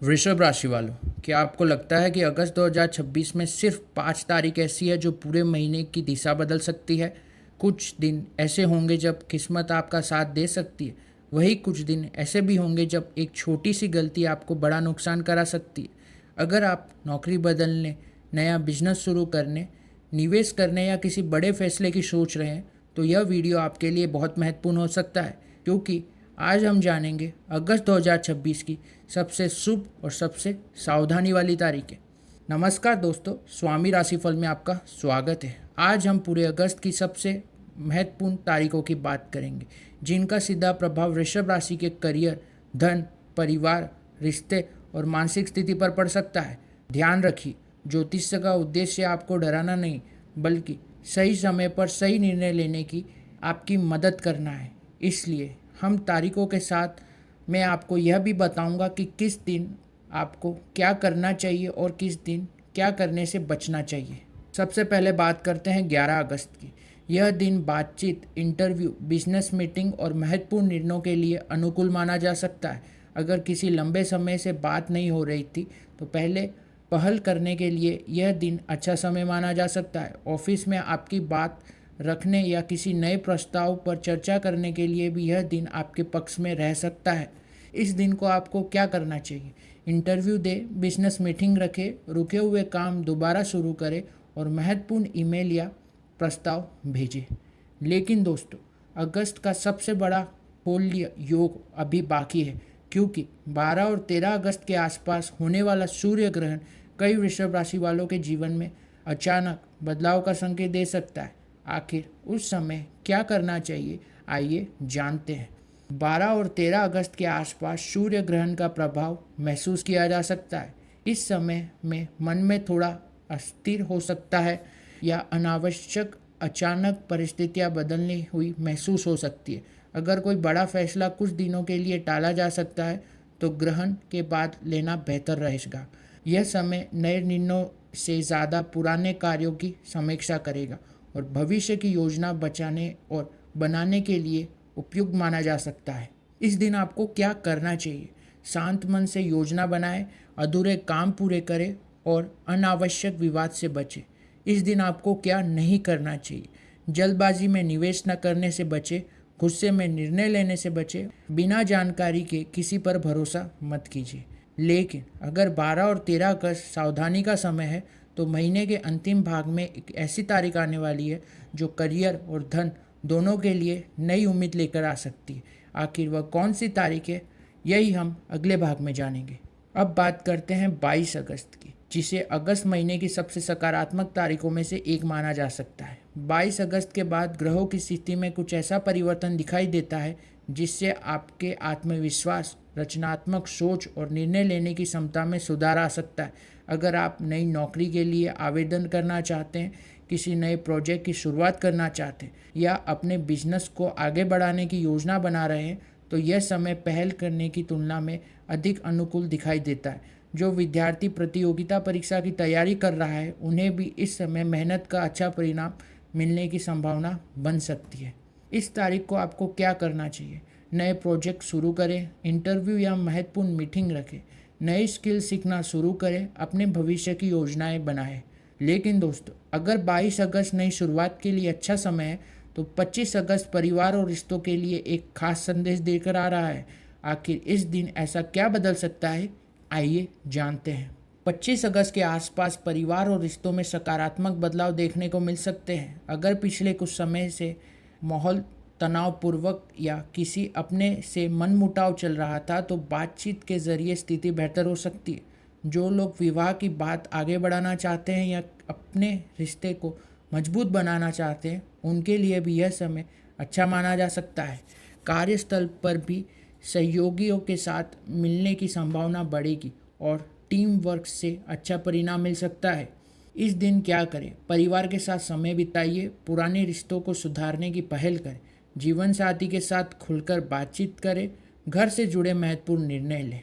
वृषभ राशि वालों, क्या आपको लगता है कि अगस्त 2026 में सिर्फ 5 तारीख ऐसी है जो पूरे महीने की दिशा बदल सकती है? कुछ दिन ऐसे होंगे जब किस्मत आपका साथ दे सकती है। वही कुछ दिन ऐसे भी होंगे जब एक छोटी सी गलती आपको बड़ा नुकसान करा सकती है। अगर आप नौकरी बदलने, नया बिजनेस शुरू करने, निवेश करने या किसी बड़े फैसले की सोच रहे हैं तो यह वीडियो आपके लिए बहुत महत्वपूर्ण हो सकता है, क्योंकि आज हम जानेंगे अगस्त 2026 की सबसे शुभ और सबसे सावधानी वाली तारीखें। नमस्कार दोस्तों, स्वामी राशिफल में आपका स्वागत है। आज हम पूरे अगस्त की सबसे महत्वपूर्ण तारीखों की बात करेंगे जिनका सीधा प्रभाव वृषभ राशि के करियर, धन, परिवार, रिश्ते और मानसिक स्थिति पर पड़ सकता है। ध्यान रखिए, ज्योतिष का उद्देश्य आपको डराना नहीं, बल्कि सही समय पर सही निर्णय लेने की आपकी मदद करना है। इसलिए हम तारीखों के साथ मैं आपको यह भी बताऊंगा कि किस दिन आपको क्या करना चाहिए और किस दिन क्या करने से बचना चाहिए। सबसे पहले बात करते हैं 11 अगस्त की। यह दिन बातचीत, इंटरव्यू, बिजनेस मीटिंग और महत्वपूर्ण निर्णयों के लिए अनुकूल माना जा सकता है। अगर किसी लंबे समय से बात नहीं हो रही थी तो पहले पहल करने के लिए यह दिन अच्छा समय माना जा सकता है। ऑफिस में आपकी बात रखने या किसी नए प्रस्ताव पर चर्चा करने के लिए भी यह दिन आपके पक्ष में रह सकता है। इस दिन को आपको क्या करना चाहिए? इंटरव्यू दे, बिजनेस मीटिंग रखे, रुके हुए काम दोबारा शुरू करें और महत्वपूर्ण ईमेल या प्रस्ताव भेजें। लेकिन दोस्तों, अगस्त का सबसे बड़ा होल्य योग अभी बाकी है, क्योंकि 12 और 13 अगस्त के आसपास होने वाला सूर्य ग्रहण कई वृषभ राशि वालों के जीवन में अचानक बदलाव का संकेत दे सकता है। आखिर उस समय क्या करना चाहिए, आइए जानते हैं। 12 और 13 अगस्त के आसपास सूर्य ग्रहण का प्रभाव महसूस किया जा सकता है। इस समय में मन में थोड़ा अस्थिर हो सकता है या अनावश्यक अचानक परिस्थितियां बदलनी हुई महसूस हो सकती है। अगर कोई बड़ा फैसला कुछ दिनों के लिए टाला जा सकता है तो ग्रहण के बाद लेना बेहतर रहेगा। यह समय नए निर्णयों से ज़्यादा पुराने कार्यों की समीक्षा करेगा और भविष्य की योजना बचाने और बनाने के लिए उपयुक्त माना जा सकता है। इस दिन आपको क्या करना चाहिए? शांत मन से योजना बनाएं, अधूरे काम पूरे करें और अनावश्यक विवाद से बचें। इस दिन आपको क्या नहीं करना चाहिए? जल्दबाजी में निवेश न करने से बचें, गुस्से में निर्णय लेने से बचें, बिना जानकारी के किसी पर भरोसा मत कीजिए। लेकिन अगर 12 और 13 अगस्त सावधानी का समय है तो महीने के अंतिम भाग में एक ऐसी तारीख आने वाली है जो करियर और धन दोनों के लिए नई उम्मीद लेकर आ सकती है। आखिर वह कौन सी तारीख है, यही हम अगले भाग में जानेंगे। अब बात करते हैं 22 अगस्त की, जिसे अगस्त महीने की सबसे सकारात्मक तारीखों में से एक माना जा सकता है। 22 अगस्त के बाद ग्रहों की स्थिति में कुछ ऐसा परिवर्तन दिखाई देता है जिससे आपके आत्मविश्वास, रचनात्मक सोच और निर्णय लेने की क्षमता में सुधार आ सकता है। अगर आप नई नौकरी के लिए आवेदन करना चाहते हैं, किसी नए प्रोजेक्ट की शुरुआत करना चाहते हैं या अपने बिजनेस को आगे बढ़ाने की योजना बना रहे हैं तो यह समय पहल करने की तुलना में अधिक अनुकूल दिखाई देता है। जो विद्यार्थी प्रतियोगिता परीक्षा की तैयारी कर रहा है उन्हें भी इस समय मेहनत का अच्छा परिणाम मिलने की संभावना बन सकती है। इस तारीख को आपको क्या करना चाहिए? नए प्रोजेक्ट शुरू करें, इंटरव्यू या महत्वपूर्ण मीटिंग रखें, नई स्किल सीखना शुरू करें, अपने भविष्य की योजनाएं बनाएं। लेकिन दोस्तों, अगर 22 अगस्त नई शुरुआत के लिए अच्छा समय है तो 25 अगस्त परिवार और रिश्तों के लिए एक खास संदेश देकर आ रहा है। आखिर इस दिन ऐसा क्या बदल सकता है, आइए जानते हैं। 25 अगस्त के आसपास परिवार और रिश्तों में सकारात्मक बदलाव देखने को मिल सकते हैं। अगर पिछले कुछ समय से माहौल तनावपूर्वक या किसी अपने से मनमुटाव चल रहा था तो बातचीत के जरिए स्थिति बेहतर हो सकती है। जो लोग विवाह की बात आगे बढ़ाना चाहते हैं या अपने रिश्ते को मजबूत बनाना चाहते हैं उनके लिए भी यह समय अच्छा माना जा सकता है। कार्यस्थल पर भी सहयोगियों के साथ मिलने की संभावना बढ़ेगी और टीम वर्क से अच्छा परिणाम मिल सकता है। इस दिन क्या करें? परिवार के साथ समय बिताइए, पुराने रिश्तों को सुधारने की पहल करें, जीवन साथी के साथ खुलकर बातचीत करें, घर से जुड़े महत्वपूर्ण निर्णय लें।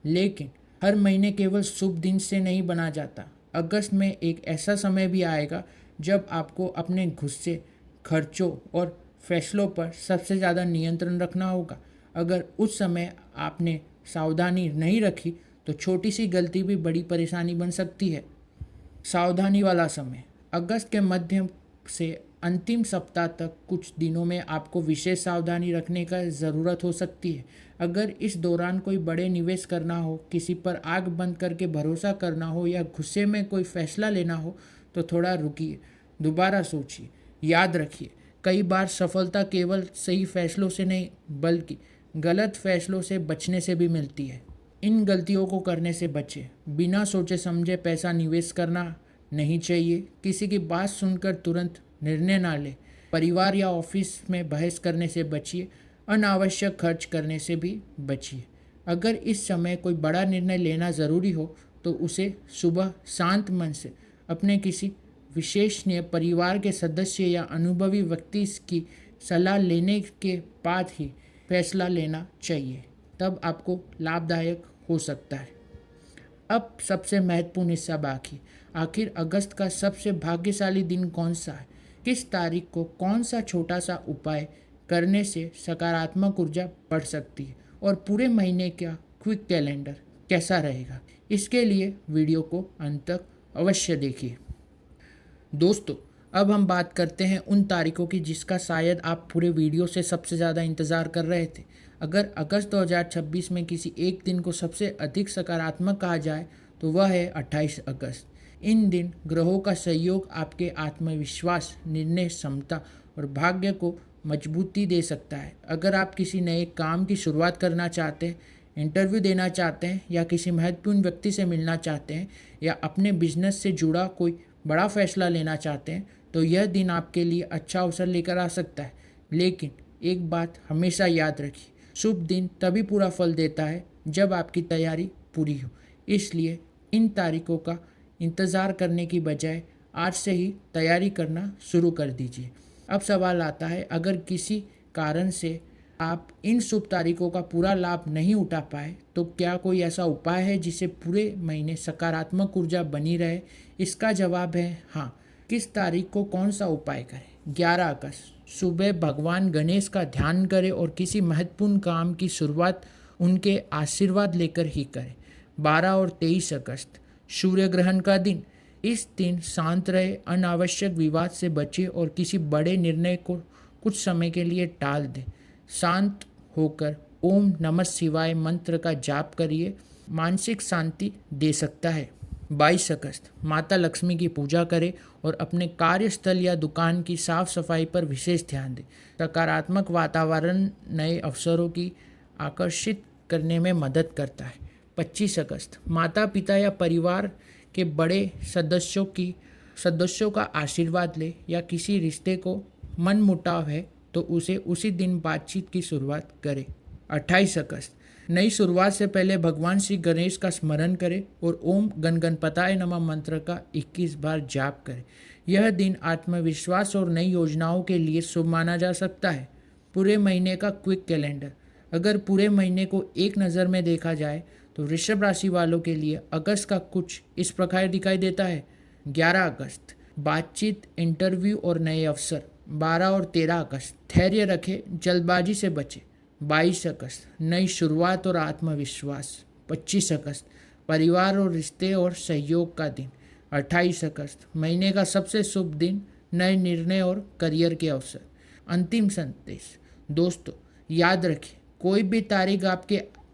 लेकिन हर महीने केवल शुभ दिन से नहीं बना जाता। अगस्त में एक ऐसा समय भी आएगा जब आपको अपने गुस्से, खर्चों और फैसलों पर सबसे ज़्यादा नियंत्रण रखना होगा। अगर उस समय आपने सावधानी नहीं रखी तो छोटी सी गलती भी बड़ी परेशानी बन सकती है। सावधानी वाला समय, अगस्त के मध्य से अंतिम सप्ताह तक कुछ दिनों में आपको विशेष सावधानी रखने का ज़रूरत हो सकती है। अगर इस दौरान कोई बड़े निवेश करना हो, किसी पर आंख बंद करके भरोसा करना हो या गुस्से में कोई फैसला लेना हो तो थोड़ा रुकिए, दोबारा सोचिए। याद रखिए, कई बार सफलता केवल सही फैसलों से नहीं बल्कि गलत फैसलों से बचने से भी मिलती है। इन गलतियों को करने से बचें। बिना सोचे समझे पैसा निवेश करना नहीं चाहिए। किसी की बात सुनकर तुरंत निर्णय ना लें। परिवार या ऑफिस में बहस करने से बचिए। अनावश्यक खर्च करने से भी बचिए। अगर इस समय कोई बड़ा निर्णय लेना ज़रूरी हो तो उसे सुबह शांत मन से अपने किसी विशेषज्ञ परिवार के सदस्य या अनुभवी व्यक्ति की सलाह लेने के बाद ही फैसला लेना चाहिए, तब आपको लाभदायक हो सकता है। अब सबसे महत्वपूर्ण हिस्सा बाकी, आखिर अगस्त का सबसे भाग्यशाली दिन कौन सा है? किस तारीख को कौन सा छोटा सा उपाय करने से सकारात्मक ऊर्जा बढ़ सकती है और पूरे महीने का क्विक कैलेंडर कैसा रहेगा? इसके लिए वीडियो को अंत तक अवश्य देखिए। दोस्तों, अब हम बात करते हैं उन तारीखों की जिसका शायद आप पूरे वीडियो से सबसे ज़्यादा इंतज़ार कर रहे थे। अगर अगस्त 2026 में किसी एक दिन को सबसे अधिक सकारात्मक कहा जाए तो वह है 28 अगस्त। इन दिन ग्रहों का सहयोग आपके आत्मविश्वास, निर्णय क्षमता और भाग्य को मजबूती दे सकता है। अगर आप किसी नए काम की शुरुआत करना चाहते हैं, इंटरव्यू देना चाहते हैं या किसी महत्वपूर्ण व्यक्ति से मिलना चाहते हैं या अपने बिजनेस से जुड़ा कोई बड़ा फैसला लेना चाहते हैं तो यह दिन आपके लिए अच्छा अवसर लेकर आ सकता है। लेकिन एक बात हमेशा याद रखिए, शुभ दिन तभी पूरा फल देता है जब आपकी तैयारी पूरी हो। इसलिए इन तारीखों का इंतज़ार करने की बजाय आज से ही तैयारी करना शुरू कर दीजिए। अब सवाल आता है, अगर किसी कारण से आप इन शुभ तारीखों का पूरा लाभ नहीं उठा पाए तो क्या कोई ऐसा उपाय है जिससे पूरे महीने सकारात्मक ऊर्जा बनी रहे? इसका जवाब है हाँ। किस तारीख को कौन सा उपाय करें? 11 अगस्त सुबह भगवान गणेश का ध्यान करें और किसी महत्वपूर्ण काम की शुरुआत उनके आशीर्वाद लेकर ही करें। 12 और 23 अगस्त सूर्य ग्रहण का दिन। इस दिन शांत रहे, अनावश्यक विवाद से बचे और किसी बड़े निर्णय को कुछ समय के लिए टाल दें। शांत होकर ओम नमः शिवाय मंत्र का जाप करिए, मानसिक शांति दे सकता है। 22 अगस्त माता लक्ष्मी की पूजा करें और अपने कार्यस्थल या दुकान की साफ सफाई पर विशेष ध्यान दें। सकारात्मक वातावरण नए अवसरों की आकर्षित करने में मदद करता है। 25 अगस्त माता पिता या परिवार के बड़े सदस्यों का आशीर्वाद लें या किसी रिश्ते को मन मुटाव है तो उसे उसी दिन बातचीत की शुरुआत करें। 28 अगस्त नई शुरुआत से पहले भगवान श्री गणेश का स्मरण करें और ओम गणगणपताय नमः मंत्र का 21 बार जाप करें। यह दिन आत्मविश्वास और नई योजनाओं के लिए शुभ माना जा सकता है। पूरे महीने का क्विक कैलेंडर। अगर पूरे महीने को एक नज़र में देखा जाए तो वृषभ राशि वालों के लिए अगस्त का कुछ इस प्रकार दिखाई देता है। 11 अगस्त बातचीत, इंटरव्यू और नए अवसर। 12 और 13 अगस्त धैर्य रखें, जल्दबाजी से बचें। 22 अगस्त नई शुरुआत और आत्मविश्वास। 25 अगस्त परिवार और रिश्ते और सहयोग का दिन। 28 अगस्त महीने का सबसे शुभ दिन, नए निर्णय और करियर के अवसर। अंतिम संदेश, दोस्तों याद रखें, कोई भी तारीख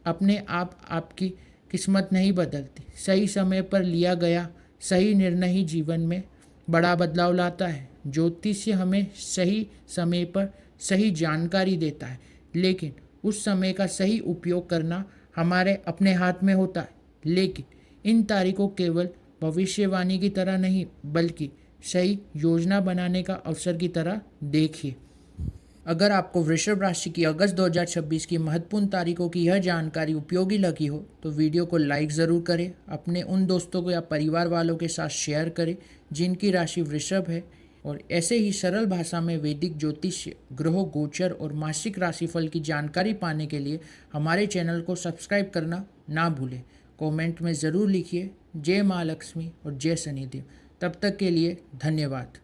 अपने आप आपकी किस्मत नहीं बदलती। सही समय पर लिया गया सही निर्णय ही जीवन में बड़ा बदलाव लाता है। ज्योतिष हमें सही समय पर सही जानकारी देता है, लेकिन उस समय का सही उपयोग करना हमारे अपने हाथ में होता है। लेकिन इन तारीखों केवल भविष्यवाणी की तरह नहीं बल्कि सही योजना बनाने का अवसर की तरह देखिए। अगर आपको वृषभ राशि की अगस्त 2026 की महत्वपूर्ण तारीखों की यह जानकारी उपयोगी लगी हो तो वीडियो को लाइक ज़रूर करें, अपने उन दोस्तों को या परिवार वालों के साथ शेयर करें जिनकी राशि वृषभ है। और ऐसे ही सरल भाषा में वैदिक ज्योतिष, ग्रहों, गोचर और मासिक राशिफल की जानकारी पाने के लिए हमारे चैनल को सब्सक्राइब करना ना भूलें। कमेंट में ज़रूर लिखिए जय माँ लक्ष्मी और जय शनिदेव। तब तक के लिए धन्यवाद।